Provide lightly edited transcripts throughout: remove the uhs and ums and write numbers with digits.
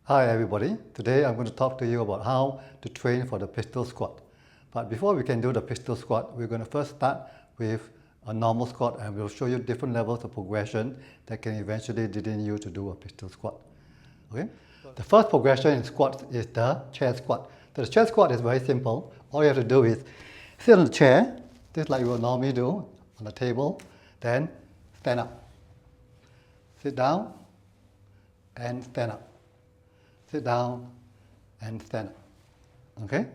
Hi everybody, today I'm going to talk to you about how to train for the pistol squat. But before we can do the pistol squat, we're going to first start with a normal squat and we'll show you different levels of progression that can eventually lead you to do a pistol squat. Okay? The first progression in squats is the chair squat. So the chair squat is very simple. All you have to do is sit on the chair, just like you would normally do on the table, then stand up. Sit down and stand up. Sit down and stand up. Okay?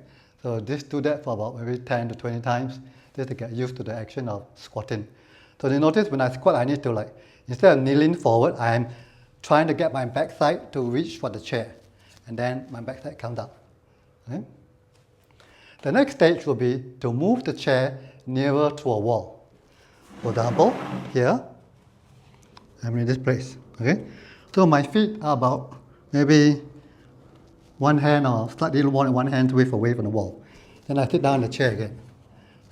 So just do that for about maybe 10 to 20 times just to get used to the action of squatting. So you notice when I squat, I need to instead of kneeling forward, I'm trying to get my backside to reach for the chair. And then my backside comes up. Okay? The next stage will be to move the chair nearer to a wall. For example, here, I'm in this place. Okay? So my feet are about maybe one hand or slightly more than one hand width away from the wall. Then I sit down in the chair again.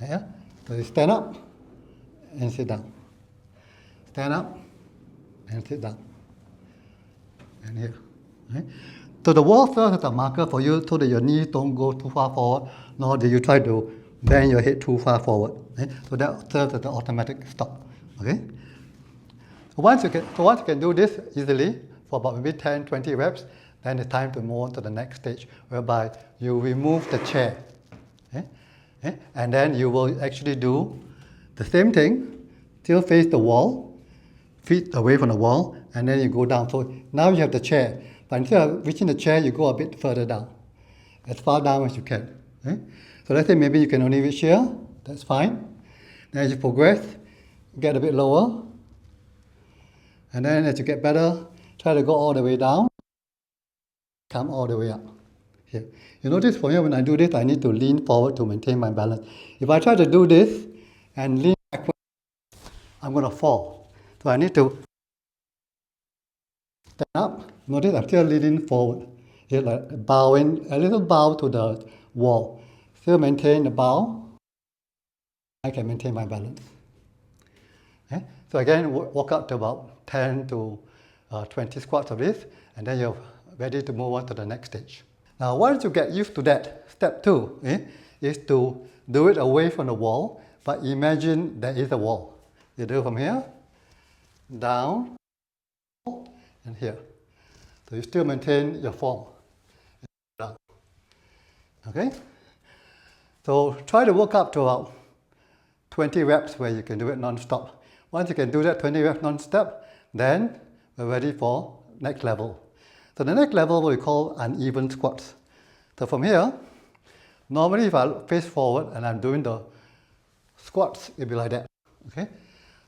Yeah? So you stand up and sit down. Stand up and sit down. And here. Okay? So the wall serves as a marker for you so that your knees don't go too far forward, nor do you try to bend your head too far forward. Okay? So that serves as an automatic stop. Okay? So once you can do this easily for about maybe 10, 20 reps, then it's time to move on to the next stage, whereby you remove the chair. Okay? Okay? And then you will actually do the same thing, still face the wall, feet away from the wall, and then you go down. So now you have the chair, but instead of reaching the chair, you go a bit further down, as far down as you can. Okay? So let's say maybe you can only reach here, that's fine. Then as you progress, get a bit lower, and then as you get better, try to go all the way down. Come all the way up. Here. You notice for me when I do this, I need to lean forward to maintain my balance. If I try to do this and lean backward, I'm going to fall. So I need to stand up. Notice I'm still leaning forward. Here, like bowing, a little bow to the wall. Still maintain the bow. I can maintain my balance. Okay? So again, walk up to about 10 to 20 squats of this, and then you're ready to move on to the next stage. Now, once you get used to that, step 2 is to do it away from the wall, but imagine there is a wall. You do it from here, down, and here. So you still maintain your form. Down. Okay? So try to work up to about 20 reps where you can do it non-stop. Once you can do that 20 reps non-stop, then we're ready for next level. So the next level we call uneven squats. So from here, normally if I face forward and I'm doing the squats, it'll be like that. Okay?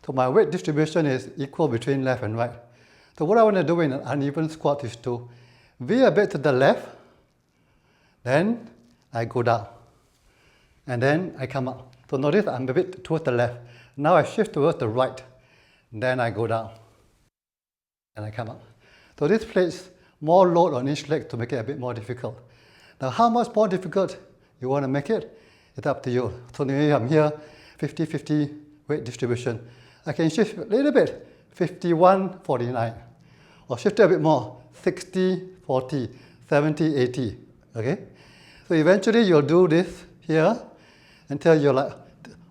So my weight distribution is equal between left and right. So what I want to do in an uneven squat is to veer a bit to the left, then I go down, and then I come up. So notice I'm a bit towards the left. Now I shift towards the right, then I go down, and I come up. So this places more load on each leg to make it a bit more difficult. Now how much more difficult you want to make it, it's up to you. So maybe I'm here, 50-50 weight distribution. I can shift a little bit, 51-49. Or shift it a bit more, 60-40, 70-80. Okay? So eventually you'll do this here until you're like,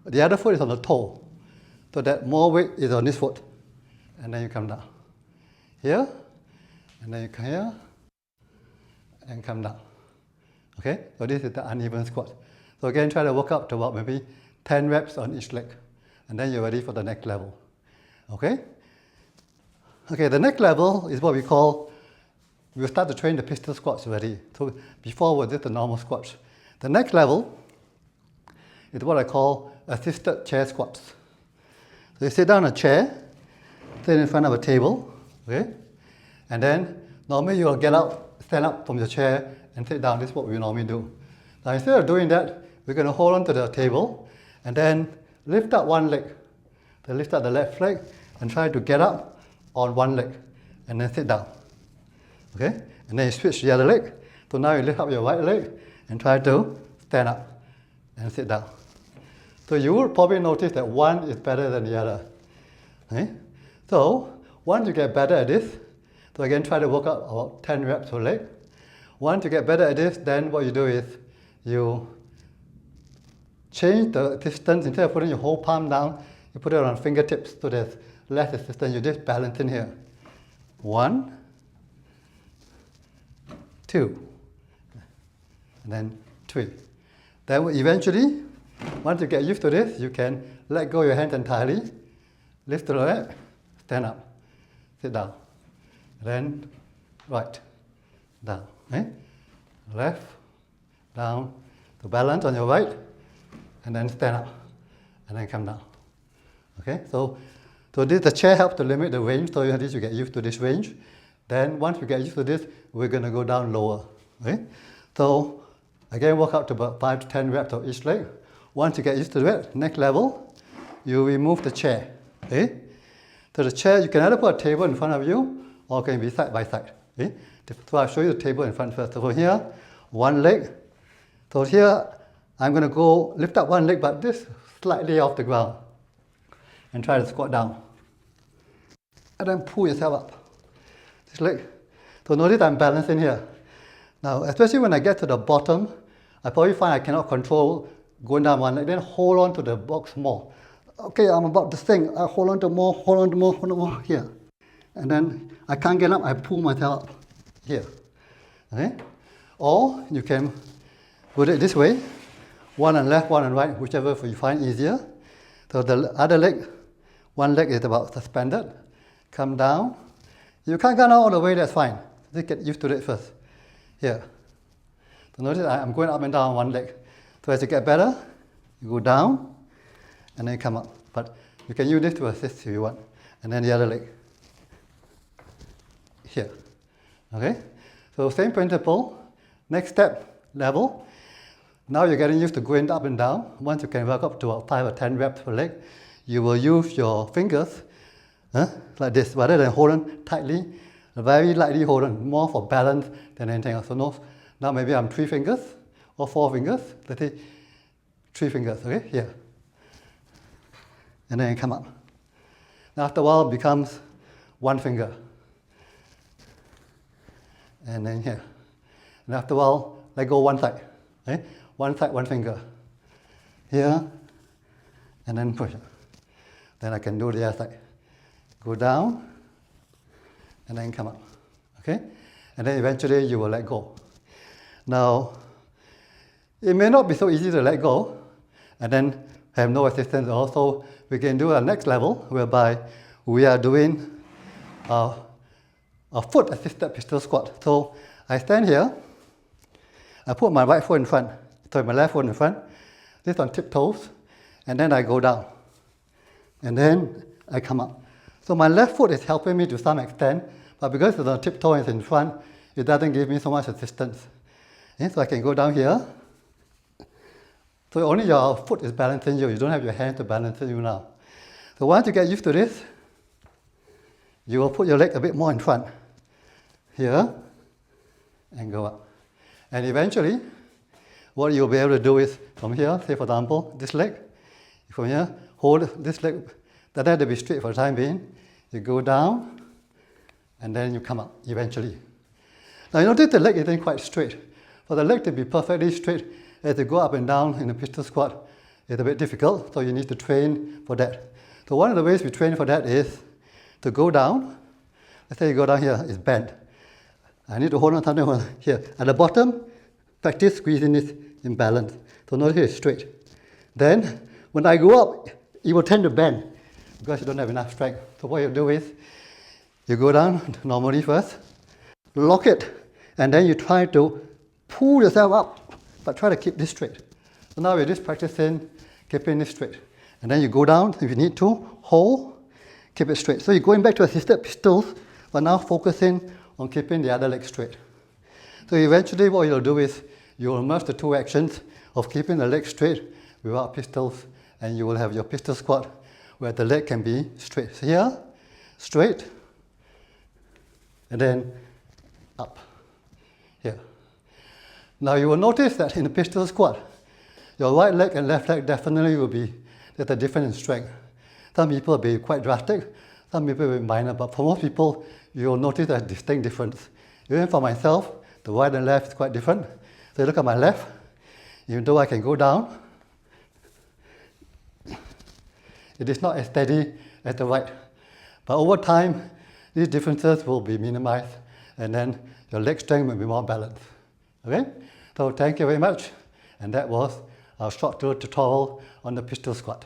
the other foot is on the toe. So that more weight is on this foot. And then you come down. Here, and then you come here, and come down. Okay? So this is the uneven squat. So again, try to work up to about maybe 10 reps on each leg. And then you're ready for the next level. Okay? Okay, the next level is what we call, we'll start to train the pistol squats already. So before we did the normal squats. The next level is what I call assisted chair squats. So you sit down on a chair, sit in front of a table, okay? And then normally you'll get up, stand up from the chair and sit down. This is what we normally do. Now instead of doing that, we're going to hold on to the table and then lift up one leg. So lift up the left leg and try to get up on one leg and then sit down. Okay? And then you switch the other leg. So now you lift up your right leg and try to stand up and sit down. So you will probably notice that one is better than the other. Okay? So once you get better at this, So again, try to work out about 10 reps per leg. Once you get better at this, then what you do is you change the distance. Instead of putting your whole palm down, you put it on fingertips so there's less resistance. You just balance in here. 1, 2, and then 3. Then eventually, once you get used to this, you can let go your hands entirely, lift the leg, stand up, sit down. Then right, down, left, down, to balance on your right, and then stand up, and then come down. Okay, so the chair helps to limit the range, so at least you get used to this range. Then once we get used to this, we're going to go down lower. Okay? So again, work out to about 5 to 10 reps of each leg. Once you get used to it, next level, you remove the chair. Okay? So the chair, you can either put a table in front of you, or it can be side by side. Okay? So I'll show you the table in front first. So here, one leg. So here, I'm going to go lift up one leg, but this slightly off the ground, and try to squat down. And then pull yourself up. This leg. So notice I'm balancing here. Now, especially when I get to the bottom, I probably find I cannot control going down one leg. Then hold on to the box more. Okay, I'm about to sink. I hold on to more, hold on to more, hold on to more here. And then I can't get up, I pull myself up here. Okay? Or you can put it this way, one on left, one on right, whichever you find easier. So the other leg, one leg is about suspended. Come down. You can't go down all the way, that's fine. Just get used to it first. Here. So notice I'm going up and down one leg. So as you get better, you go down and then come up. But you can use this to assist if you want. And then the other leg. Here. Okay? So same principle. Next step, level. Now you're getting used to going up and down. Once you can work up to 5 or 10 reps per leg, you will use your fingers like this, rather than hold on tightly, very lightly hold on, more for balance than anything else. So now maybe I'm 3 fingers or 4 fingers. Let's say 3 fingers, okay, here. And then come up. Now after a while it becomes 1 finger. And then here. And after a while, let go one side. Okay? One side, 1 finger. Here, and then push. Then I can do the other side. Go down, and then come up. Okay? And then eventually you will let go. Now, it may not be so easy to let go, and then have no assistance also. We can do a next level, whereby we are doing a foot-assisted pistol squat. So I stand here, I put my right foot in front, sorry, my left foot in front, this on tiptoes, and then I go down. And then I come up. So my left foot is helping me to some extent, but because the tiptoe is in front, it doesn't give me so much assistance. Okay, so I can go down here. So only your foot is balancing you, you don't have your hand to balance you now. So once you get used to this, you will put your leg a bit more in front. Here, and go up. And eventually, what you'll be able to do is, from here, say for example, this leg, from here, hold this leg, that has to be straight for the time being. You go down, and then you come up, eventually. Now you notice the leg isn't quite straight. For the leg to be perfectly straight, as you go up and down in a pistol squat, it's a bit difficult, so you need to train for that. So one of the ways we train for that is to go down. Let's say you go down here, it's bent. I need to hold on something here. At the bottom, practice squeezing this in balance. So notice it's straight. Then, when I go up, it will tend to bend because you don't have enough strength. So what you do is, you go down normally first, lock it, and then you try to pull yourself up, but try to keep this straight. So now we're just practicing keeping this straight. And then you go down if you need to, hold, keep it straight. So you're going back to assisted pistols, but now focusing on keeping the other leg straight. So eventually what you'll do is, you'll merge the 2 actions of keeping the leg straight without pistols, and you will have your pistol squat where the leg can be straight. So here, straight, and then up, here. Now you will notice that in the pistol squat, your right leg and left leg definitely will be, there's a difference in strength. Some people will be quite drastic, some people will be minor, but for most people, you'll notice a distinct difference. Even for myself, the right and left is quite different. So look at my left, even though I can go down, it is not as steady as the right. But over time, these differences will be minimized, and then your leg strength will be more balanced. Okay? So thank you very much. And that was our short tutorial on the pistol squat.